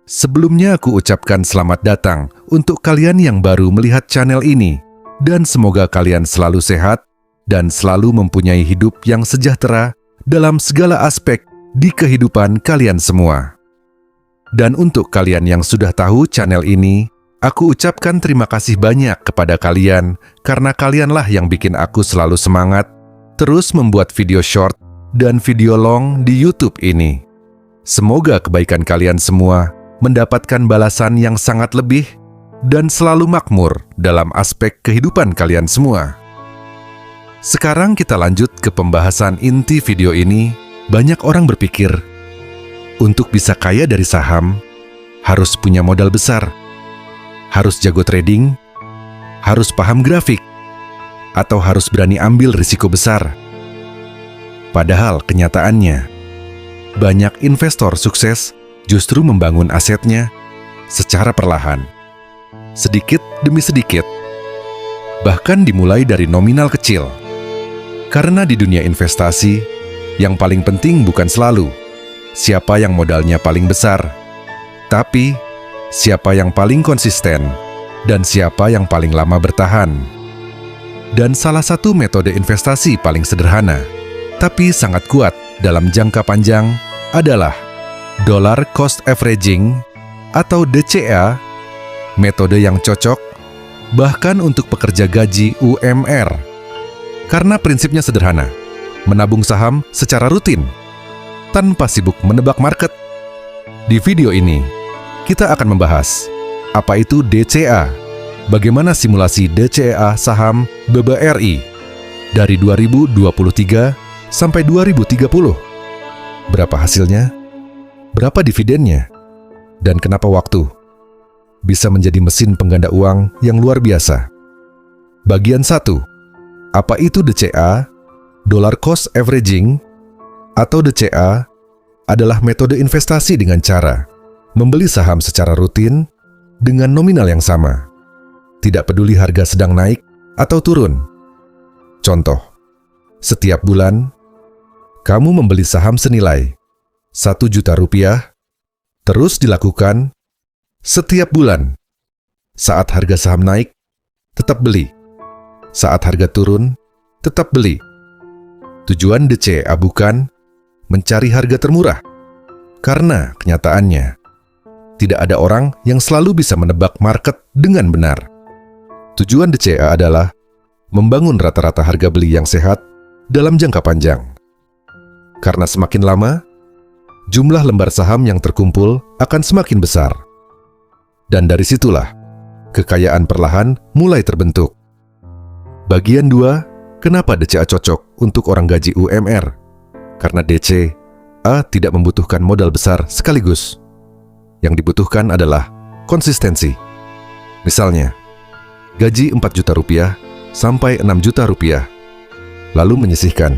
Sebelumnya aku ucapkan selamat datang untuk kalian yang baru melihat channel ini, dan semoga kalian selalu sehat dan selalu mempunyai hidup yang sejahtera dalam segala aspek di kehidupan kalian semua. Dan untuk kalian yang sudah tahu channel ini, aku ucapkan terima kasih banyak kepada kalian karena kalianlah yang bikin aku selalu semangat terus membuat video short dan video long di YouTube ini. Semoga kebaikan kalian semua mendapatkan balasan yang sangat lebih dan selalu makmur dalam aspek kehidupan kalian semua. Sekarang kita lanjut ke pembahasan inti video ini. Banyak orang berpikir, untuk bisa kaya dari saham, harus punya modal besar, harus jago trading, harus paham grafik, atau harus berani ambil risiko besar. Padahal kenyataannya, banyak investor sukses justru membangun asetnya secara perlahan, sedikit demi sedikit, bahkan dimulai dari nominal kecil. Karena di dunia investasi, yang paling penting bukan selalu siapa yang modalnya paling besar, tapi siapa yang paling konsisten dan siapa yang paling lama bertahan. Dan salah satu metode investasi paling sederhana, tapi sangat kuat dalam jangka panjang adalah Dollar Cost Averaging atau DCA, metode yang cocok bahkan untuk pekerja gaji UMR. Karena prinsipnya sederhana, menabung saham secara rutin, tanpa sibuk menebak market. Di video ini, kita akan membahas apa itu DCA, bagaimana simulasi DCA saham BBRI dari 2023 sampai 2030. Berapa hasilnya? Berapa dividennya? Dan kenapa waktu bisa menjadi mesin pengganda uang yang luar biasa? Bagian 1. Apa itu DCA? Dollar Cost Averaging atau DCA adalah metode investasi dengan cara membeli saham secara rutin dengan nominal yang sama, tidak peduli harga sedang naik atau turun. Contoh, setiap bulan kamu membeli saham senilai 1 juta rupiah, terus dilakukan setiap bulan. Saat harga saham naik, tetap beli. Saat harga turun, tetap beli. Tujuan DCA bukan mencari harga termurah, karena kenyataannya tidak ada orang yang selalu bisa menebak market dengan benar. Tujuan DCA adalah membangun rata-rata harga beli yang sehat dalam jangka panjang. Karena semakin lama, jumlah lembar saham yang terkumpul akan semakin besar. Dan dari situlah, kekayaan perlahan mulai terbentuk. Bagian 2, kenapa DCA cocok untuk orang gaji UMR? Karena DCA tidak membutuhkan modal besar sekaligus. Yang dibutuhkan adalah konsistensi. Misalnya, gaji 4 juta rupiah sampai 6 juta rupiah, lalu menyisihkan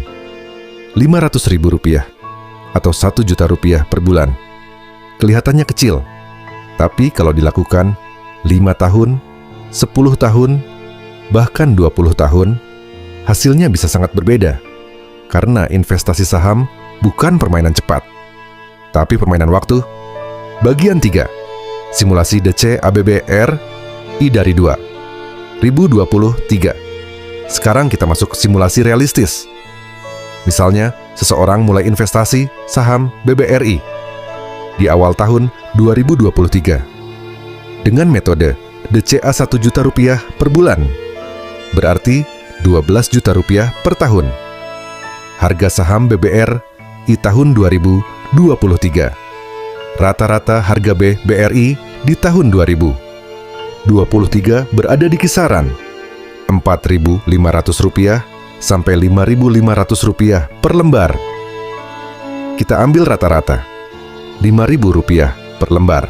500 ribu rupiah atau 1 juta rupiah per bulan. Kelihatannya kecil, tapi kalau dilakukan 5 tahun, 10 tahun, bahkan 20 tahun, hasilnya bisa sangat berbeda. Karena investasi saham bukan permainan cepat, tapi permainan waktu. Bagian 3, simulasi DCA BBR I dari 2023. Sekarang kita masuk ke simulasi realistis. Misalnya, seseorang mulai investasi saham BBRI di awal tahun 2023 dengan metode DCA 1 juta rupiah per bulan, berarti 12 juta rupiah per tahun. Harga saham BBR di tahun 2023. Rata-rata harga BBRI di tahun 2023 berada di kisaran Rp4.500 sampai Rp5.500 per lembar. Kita ambil rata-rata Rp5.000 per lembar.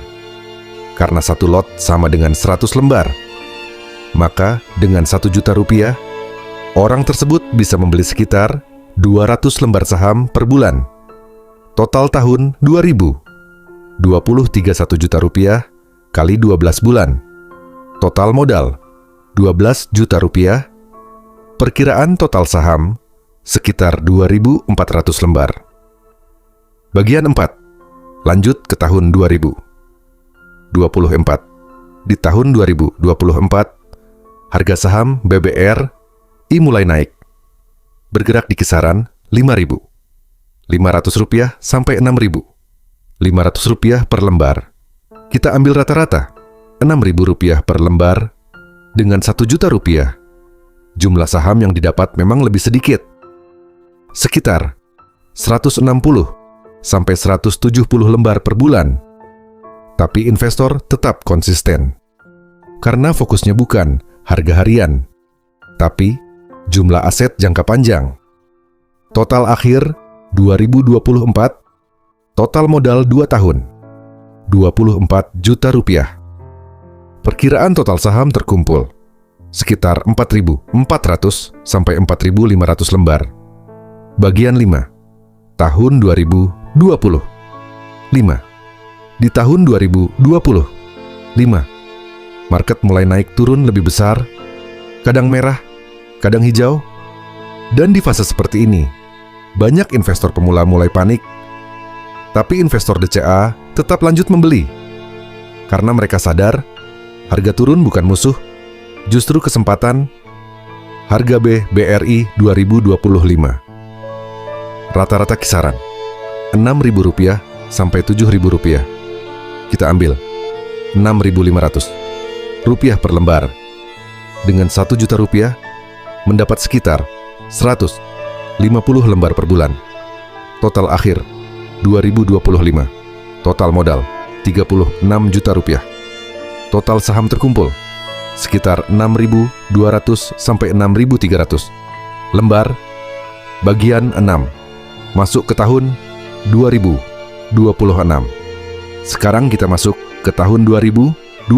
Karena satu lot sama dengan 100 lembar, maka dengan 1 juta rupiah, orang tersebut bisa membeli sekitar 200 lembar saham per bulan. Total tahun 2023 1 juta rupiah kali 12 bulan. Total modal 12 juta rupiah. Perkiraan total saham sekitar 2.400 lembar. Bagian 4. Lanjut ke tahun 2000. Di tahun 2024, harga saham BBRI mulai naik, bergerak di kisaran Rp5.500 sampai Rp6.500 per lembar. Kita ambil rata-rata Rp6.000 per lembar dengan Rp1.000.000. Jumlah saham yang didapat memang lebih sedikit, sekitar 160 sampai 170 lembar per bulan. Tapi investor tetap konsisten, karena fokusnya bukan harga harian, tapi jumlah aset jangka panjang. Total akhir 2024, total modal 2 tahun, Rp24 juta. Perkiraan total saham terkumpul sekitar 4.400 sampai 4.500 lembar. Bagian 5, tahun 2020. 5. Di tahun 2020, market mulai naik turun lebih besar, kadang merah, kadang hijau. Dan di fase seperti ini, banyak investor pemula mulai panik. Tapi investor DCA tetap lanjut membeli, karena mereka sadar harga turun bukan musuh, justru kesempatan. Harga BBRI 2025 rata-rata kisaran Rp6.000 sampai Rp7.000. Kita ambil Rp6.500 per lembar. Dengan Rp1 juta mendapat sekitar 150 lembar per bulan. Total akhir 2025, total modal Rp36 juta. Total saham terkumpul sekitar 6.200 sampai 6.300 lembar. Bagian 6, masuk ke tahun 2026. Sekarang kita masuk ke tahun 2026.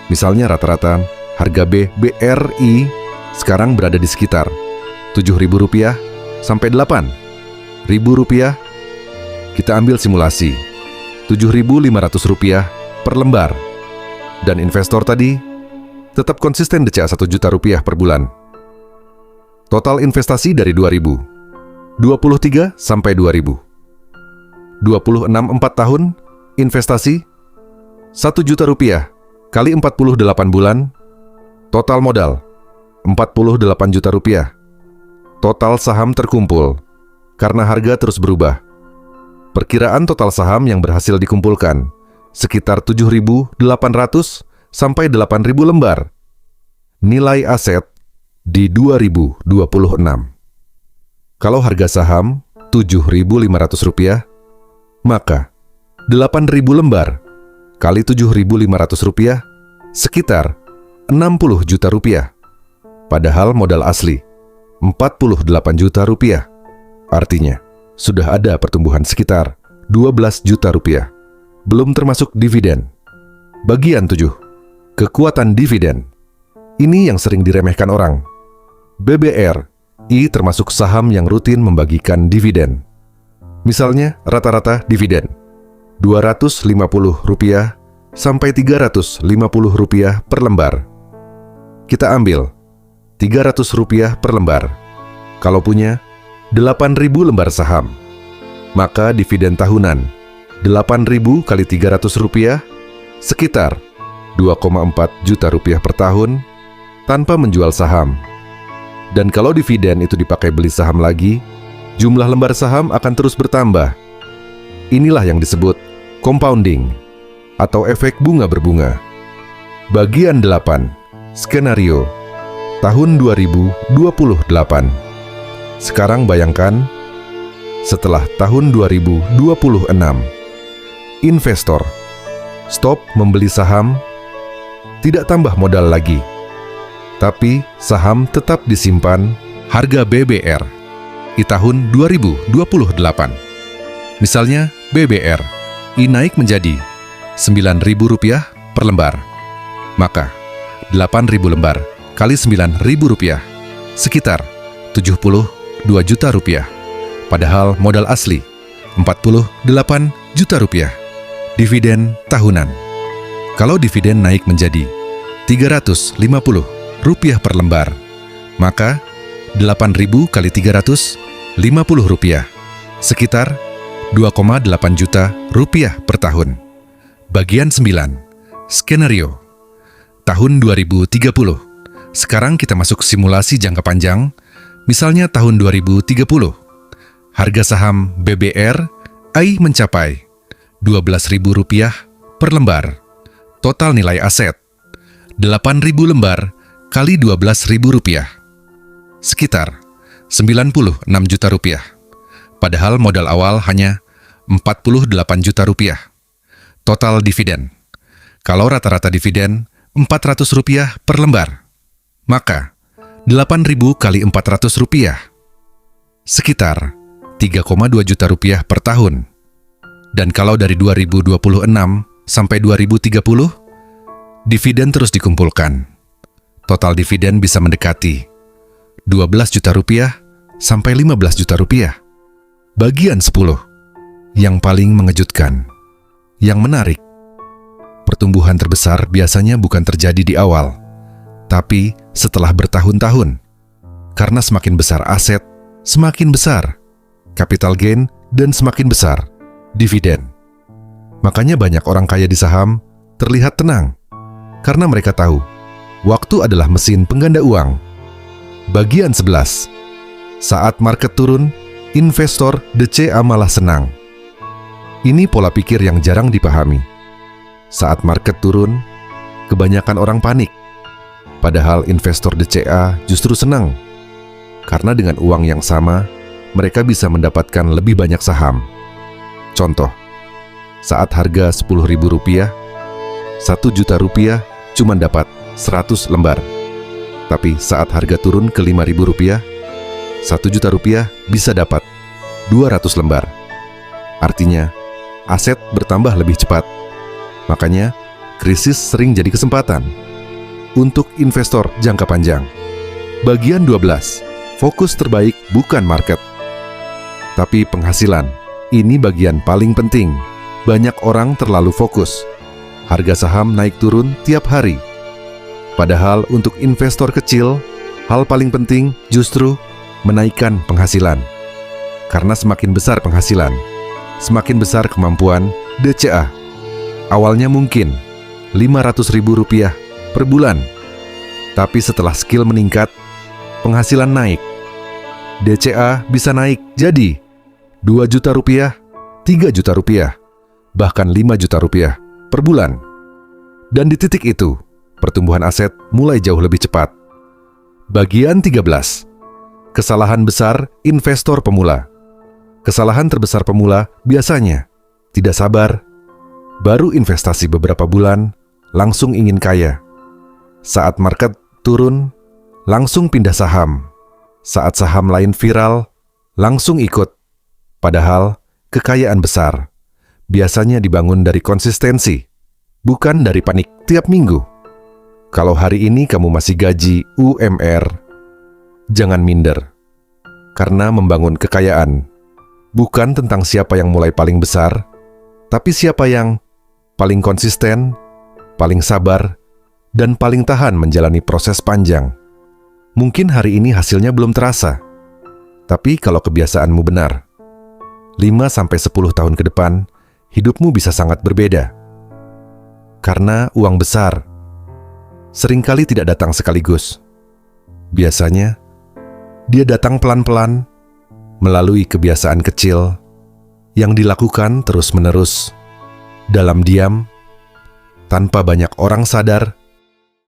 Misalnya rata-rata harga BBRI sekarang berada di sekitar Rp7.000 sampai Rp8.000. Kita ambil simulasi Rp7.500 per lembar. Dan investor tadi tetap konsisten DCA Rp1 juta per bulan. Total investasi dari 2023 sampai 2026, 4 tahun investasi Rp1 juta kali 48 bulan. Total modal Rp48 juta. Total saham terkumpul karena harga terus berubah. Perkiraan total saham yang berhasil dikumpulkan sekitar 7.800 sampai 8.000 lembar. Nilai aset di 2026. Kalau harga saham Rp7.500, maka 8.000 lembar kali Rp7.500 sekitar Rp60 juta. Padahal modal asli Rp48 juta. Artinya, sudah ada pertumbuhan sekitar Rp12 juta. Belum termasuk dividen. Bagian 7, kekuatan dividen. Ini yang sering diremehkan orang. BBRI termasuk saham yang rutin membagikan dividen. Misalnya rata-rata dividen Rp250 sampai Rp350 per lembar. Kita ambil Rp300 per lembar. Kalau punya 8.000 lembar saham, maka dividen tahunan 8.000 kali Rp300 sekitar Rp2,4 juta per tahun tanpa menjual saham. Dan kalau dividen itu dipakai beli saham lagi, jumlah lembar saham akan terus bertambah. Inilah yang disebut compounding atau efek bunga berbunga. Bagian 8, skenario tahun 2028. Sekarang bayangkan setelah tahun 2026, investor stop membeli saham, tidak tambah modal lagi, tapi saham tetap disimpan. Harga BBR di tahun 2028, misalnya BBRI naik menjadi Rp9.000 per lembar, maka 8.000 lembar kali Rp9.000 sekitar Rp72 juta. Padahal modal asli Rp48 juta. Dividen tahunan. Kalau dividen naik menjadi Rp350 per lembar, maka 8.000 kali Rp350 sekitar Rp2,8 juta per tahun. Bagian 9. Skenario. Tahun 2030. Sekarang kita masuk simulasi jangka panjang, misalnya tahun 2030. Harga saham BBR AI mencapai Rp12.000 per lembar. Total nilai aset 8.000 lembar kali Rp12.000. Sekitar Rp96 juta. Padahal modal awal hanya Rp48 juta. Total dividen. Kalau rata-rata dividen Rp400 per lembar, maka 8.000 kali Rp400 sekitar Rp3,2 juta per tahun. Dan kalau dari 2026 sampai 2030, dividen terus dikumpulkan. Total dividen bisa mendekati Rp12 juta sampai Rp15 juta. Bagian 10. Yang paling mengejutkan. Yang menarik. Pertumbuhan terbesar biasanya bukan terjadi di awal, tapi setelah bertahun-tahun. Karena semakin besar aset, semakin besar capital gain, dan semakin besar dividen. Makanya banyak orang kaya di saham terlihat tenang, karena mereka tahu waktu adalah mesin pengganda uang. Bagian 11. Saat market turun, investor DCA malah senang. Ini pola pikir yang jarang dipahami. Saat market turun, kebanyakan orang panik. Padahal investor DCA justru senang, karena dengan uang yang sama, mereka bisa mendapatkan lebih banyak saham. Contoh, saat harga Rp10.000, Rp1 juta cuma dapat 100 lembar. Tapi saat harga turun ke Rp5.000, Rp1 juta bisa dapat 200 lembar. Artinya, aset bertambah lebih cepat. Makanya, krisis sering jadi kesempatan untuk investor jangka panjang. Bagian 12. Fokus terbaik bukan market, tapi penghasilan. Ini bagian paling penting. Banyak orang terlalu fokus. Harga saham naik turun tiap hari. Padahal untuk investor kecil, hal paling penting justru menaikkan penghasilan. Karena semakin besar penghasilan, semakin besar kemampuan DCA. Awalnya mungkin Rp500.000 per bulan. Tapi setelah skill meningkat, penghasilan naik. DCA bisa naik jadi Rp2 juta, Rp3 juta, bahkan Rp5 juta per bulan. Dan di titik itu, pertumbuhan aset mulai jauh lebih cepat. Bagian 13. Kesalahan besar investor pemula. Kesalahan terbesar pemula biasanya tidak sabar, baru investasi beberapa bulan, langsung ingin kaya. Saat market turun, langsung pindah saham. Saat saham lain viral, langsung ikut. Padahal, kekayaan besar biasanya dibangun dari konsistensi, bukan dari panik tiap minggu. Kalau hari ini kamu masih gaji UMR, jangan minder. Karena membangun kekayaan bukan tentang siapa yang mulai paling besar, tapi siapa yang paling konsisten, paling sabar, dan paling tahan menjalani proses panjang. Mungkin hari ini hasilnya belum terasa, tapi kalau kebiasaanmu benar, 5-10 tahun ke depan, hidupmu bisa sangat berbeda. Karena uang besar seringkali tidak datang sekaligus. Biasanya, dia datang pelan-pelan melalui kebiasaan kecil yang dilakukan terus-menerus, dalam diam, tanpa banyak orang sadar